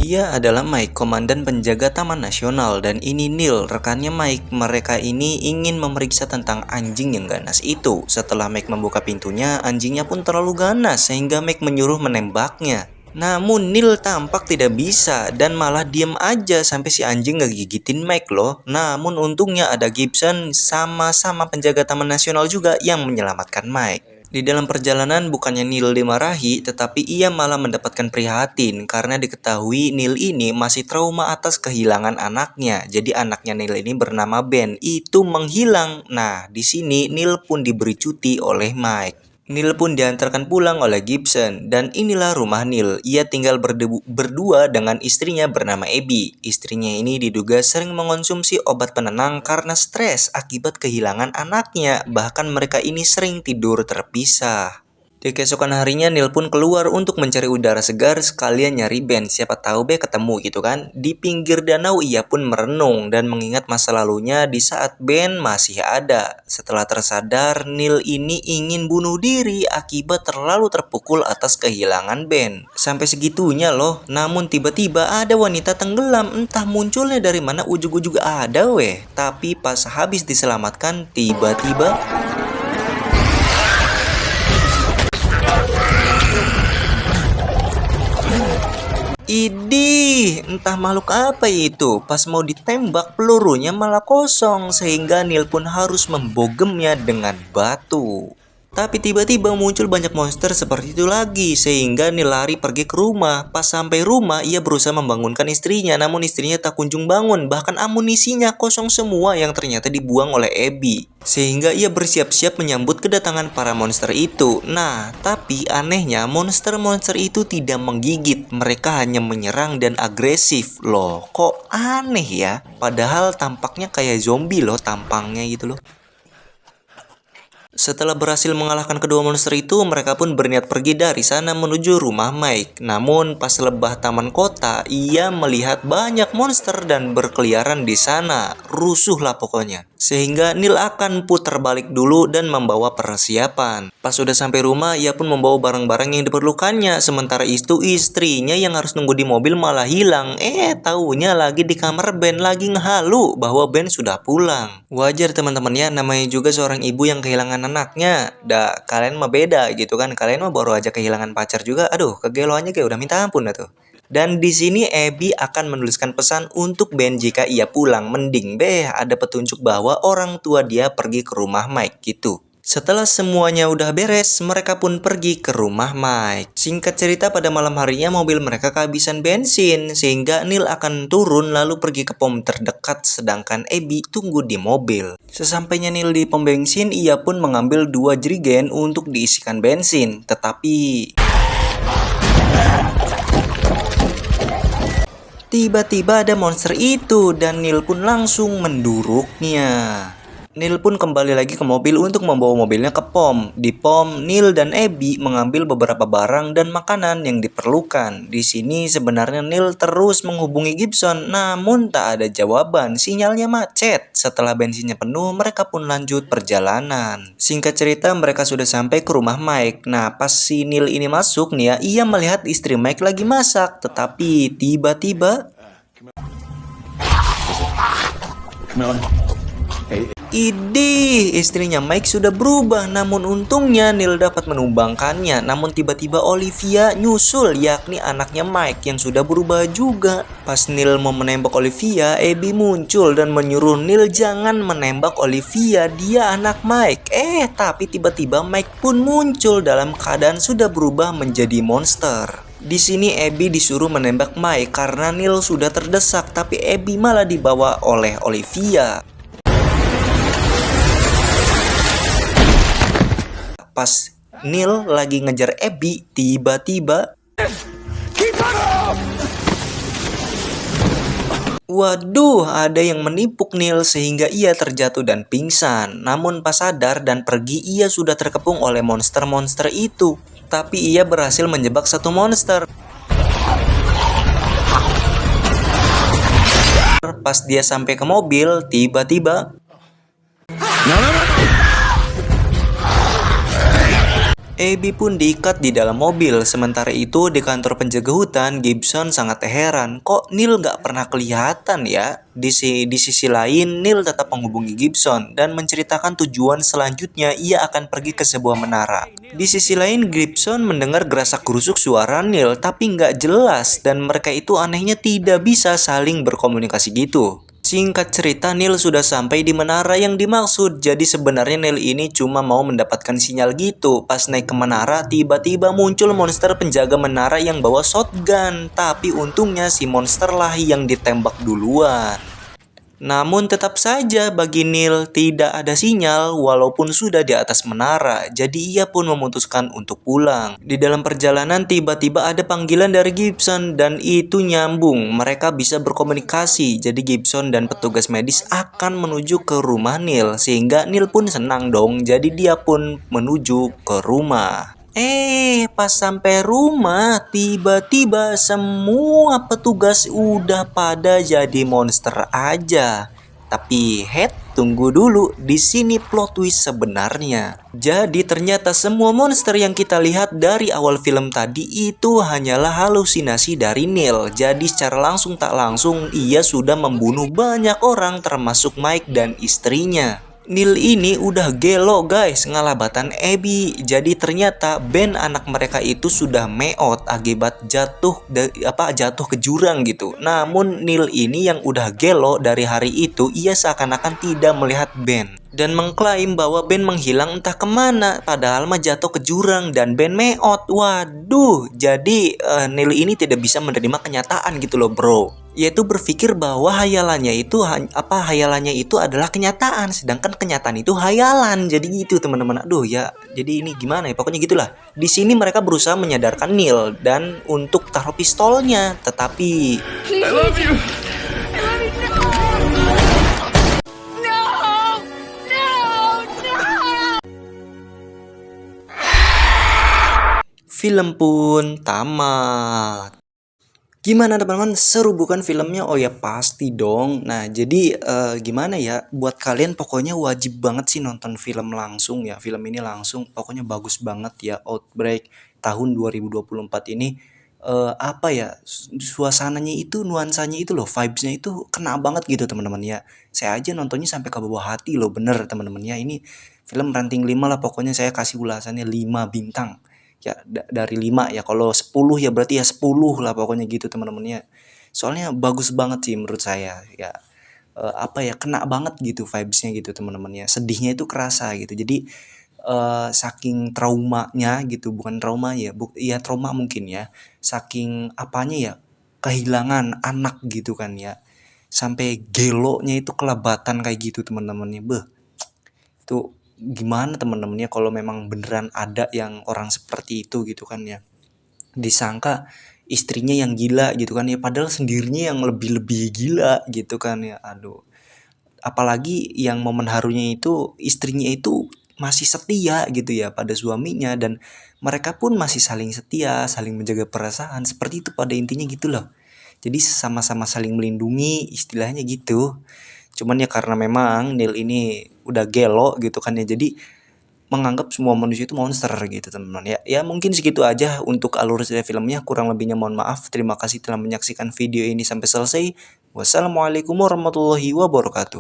Dia adalah Mike, komandan penjaga Taman Nasional, dan ini Neil, rekannya Mike. Mereka ini ingin memeriksa tentang anjing yang ganas itu. Setelah Mike membuka pintunya, anjingnya pun terlalu ganas sehingga Mike menyuruh menembaknya. Namun Neil tampak tidak bisa dan malah diem aja sampai si anjing gak gigitin Mike loh. Namun untungnya ada Gibson sama-sama penjaga Taman Nasional juga yang menyelamatkan Mike. Di dalam perjalanan bukannya Neil dimarahi, tetapi ia malah mendapatkan prihatin karena diketahui Neil ini masih trauma atas kehilangan anaknya. Jadi anaknya Neil ini bernama Ben itu menghilang. Nah, di sini Neil pun diberi cuti oleh Mike. Neil pun diantarkan pulang oleh Gibson, dan inilah rumah Neil. Ia tinggal berdua dengan istrinya bernama Abby. Istrinya ini diduga sering mengonsumsi obat penenang karena stres akibat kehilangan anaknya. Bahkan mereka ini sering tidur terpisah. Di keesokan harinya Neil pun keluar untuk mencari udara segar sekalian nyari Ben, siapa tahu be ketemu gitu kan. Di pinggir danau ia pun merenung dan mengingat masa lalunya di saat Ben masih ada. Setelah tersadar, Neil ini ingin bunuh diri akibat terlalu terpukul atas kehilangan Ben. Sampai segitunya loh, namun tiba-tiba ada wanita tenggelam, entah munculnya dari mana ujug-ujug ada weh. Tapi pas habis diselamatkan, tiba-tiba idih, entah makhluk apa itu. Pas mau ditembak, pelurunya malah kosong sehingga Neil pun harus membogemnya dengan batu. Tapi tiba-tiba muncul banyak monster seperti itu lagi sehingga Neil lari pergi ke rumah. Pas sampai rumah, ia berusaha membangunkan istrinya, namun istrinya tak kunjung bangun. Bahkan amunisinya kosong semua yang ternyata dibuang oleh Abby. Sehingga ia bersiap-siap menyambut kedatangan para monster itu. Nah, tapi anehnya monster-monster itu tidak menggigit. Mereka hanya menyerang dan agresif. Loh, kok aneh ya? Padahal tampaknya kayak zombie loh tampangnya gitu loh. Setelah berhasil mengalahkan kedua monster itu, mereka pun berniat pergi dari sana menuju rumah Mike. Namun pas lebah taman kota, ia melihat banyak monster dan berkeliaran di sana. Rusuh lah pokoknya. Sehingga Neil akan putar balik dulu dan membawa persiapan. Pas sudah sampai rumah, ia pun membawa barang-barang yang diperlukannya. Sementara itu istrinya yang harus nunggu di mobil malah hilang. Taunya lagi di kamar Ben, lagi ngehalu bahwa Ben sudah pulang. Wajar teman-teman ya, namanya juga seorang ibu yang kehilangan anaknya. Kalian mah beda gitu kan. Kalian mah baru aja kehilangan pacar juga. Aduh, kegeloannya kayak udah minta ampun dah tuh. Dan di sini Abby akan menuliskan pesan untuk Ben jika ia pulang. Mending ada petunjuk bahwa orang tua dia pergi ke rumah Mike gitu. Setelah semuanya udah beres, mereka pun pergi ke rumah Mike. Singkat cerita, pada malam harinya mobil mereka kehabisan bensin, sehingga Neil akan turun lalu pergi ke pom terdekat, sedangkan Abby tunggu di mobil. Sesampainya Neil di pom bensin, ia pun mengambil 2 jerigen untuk diisikan bensin. Tetapi tiba-tiba ada monster itu dan Neil pun langsung menduruknya. Neil pun kembali lagi ke mobil untuk membawa mobilnya ke pom. Di pom, Neil dan Abby mengambil beberapa barang dan makanan yang diperlukan. Di sini sebenarnya Neil terus menghubungi Gibson, namun tak ada jawaban. Sinyalnya macet. Setelah bensinnya penuh, mereka pun lanjut perjalanan. Singkat cerita, mereka sudah sampai ke rumah Mike. Nah, pas si Neil ini masuk nih ya, ia melihat istri Mike lagi masak. Tetapi tiba-tiba idih, istrinya Mike sudah berubah, namun untungnya Neil dapat menumbangkannya. Namun tiba-tiba Olivia nyusul, yakni anaknya Mike yang sudah berubah juga. Pas Neil mau menembak Olivia, Abby muncul dan menyuruh Neil jangan menembak Olivia, dia anak Mike. Tapi tiba-tiba Mike pun muncul dalam keadaan sudah berubah menjadi monster. Di sini Abby disuruh menembak Mike karena Neil sudah terdesak, tapi Abby malah dibawa oleh Olivia. Pas Neil lagi ngejar Abby, tiba-tiba waduh, ada yang menipuk Neil sehingga ia terjatuh dan pingsan. Namun pas sadar dan pergi, ia sudah terkepung oleh monster-monster itu. Tapi ia berhasil menjebak satu monster. Pas dia sampai ke mobil, tiba-tiba Abby pun diikat di dalam mobil. Sementara itu di kantor penjaga hutan, Gibson sangat heran. Kok Neil nggak pernah kelihatan ya? Di sisi lain, Neil tetap menghubungi Gibson dan menceritakan tujuan selanjutnya ia akan pergi ke sebuah menara. Di sisi lain, Gibson mendengar gerasak-gerusuk suara Neil tapi nggak jelas dan mereka itu anehnya tidak bisa saling berkomunikasi gitu. Singkat cerita, Neil sudah sampai di menara yang dimaksud. Jadi sebenarnya Neil ini cuma mau mendapatkan sinyal gitu. Pas naik ke menara, tiba-tiba muncul monster penjaga menara yang bawa shotgun. Tapi untungnya si monster lah yang ditembak duluan. Namun tetap saja bagi Neil tidak ada sinyal walaupun sudah di atas menara, jadi ia pun memutuskan untuk pulang. Di dalam perjalanan tiba-tiba ada panggilan dari Gibson dan itu nyambung, mereka bisa berkomunikasi. Jadi Gibson dan petugas medis akan menuju ke rumah Neil, sehingga Neil pun senang dong, jadi dia pun menuju ke rumah. Pas sampai rumah, tiba-tiba semua petugas udah pada jadi monster aja. Tapi tunggu dulu, di sini plot twist sebenarnya. Jadi ternyata semua monster yang kita lihat dari awal film tadi itu hanyalah halusinasi dari Neil. Jadi secara langsung tak langsung ia sudah membunuh banyak orang termasuk Mike dan istrinya. Neil ini udah gelo guys ngelabatan Abby. Jadi ternyata band anak mereka itu sudah meot akibat jatuh ke jurang gitu. Namun Neil ini yang udah gelo dari hari itu, ia seakan-akan tidak melihat band dan mengklaim bahwa band menghilang entah kemana, padahal mah jatuh ke jurang dan band meot. Waduh, jadi Neil ini tidak bisa menerima kenyataan gitu loh bro. Yaitu berpikir bahwa hayalannya itu adalah kenyataan, sedangkan kenyataan itu hayalan. Jadi gitu teman-teman. Aduh ya, jadi ini gimana ya? Pokoknya gitulah. Di sini mereka berusaha menyadarkan Neil dan untuk taruh pistolnya, tetapi I love you. film pun tamat. Gimana teman-teman, seru bukan filmnya? Oh ya pasti dong. Nah jadi gimana ya, buat kalian pokoknya wajib banget sih nonton film langsung ya. Film ini langsung pokoknya bagus banget ya. Outbreak tahun 2024 ini apa ya, suasananya itu, nuansanya itu loh, vibesnya itu kena banget gitu teman-teman ya. Saya aja nontonnya sampai ke bawah hati loh, bener teman-teman ya. Ini film ranting 5 lah, pokoknya saya kasih ulasannya 5 bintang ya, dari 5 ya. Kalau 10 ya berarti ya 10 lah pokoknya gitu teman-teman ya. Soalnya bagus banget sih menurut saya ya. Apa ya, kena banget gitu vibesnya gitu teman-teman ya. Sedihnya itu kerasa gitu. Jadi saking traumanya gitu, bukan trauma ya, ya trauma mungkin ya. Saking apanya ya, kehilangan anak gitu kan ya. Sampai gelonya itu kelabatan kayak gitu teman-temannya. Beh, itu gimana teman-temannya kalau memang beneran ada yang orang seperti itu gitu kan ya. Disangka istrinya yang gila gitu kan ya, padahal sendirinya yang lebih-lebih gila gitu kan ya. Aduh, apalagi yang momen harunya itu istrinya itu masih setia gitu ya pada suaminya, dan mereka pun masih saling setia, saling menjaga perasaan seperti itu pada intinya gitu loh. Jadi sama-sama saling melindungi istilahnya gitu. Cuman ya karena memang Neil ini udah gelo gitu kan ya, jadi menganggap semua manusia itu monster gitu teman-teman ya. Ya mungkin segitu aja untuk alur cerita filmnya, kurang lebihnya mohon maaf. Terima kasih telah menyaksikan video ini sampai selesai. Wassalamualaikum warahmatullahi wabarakatuh.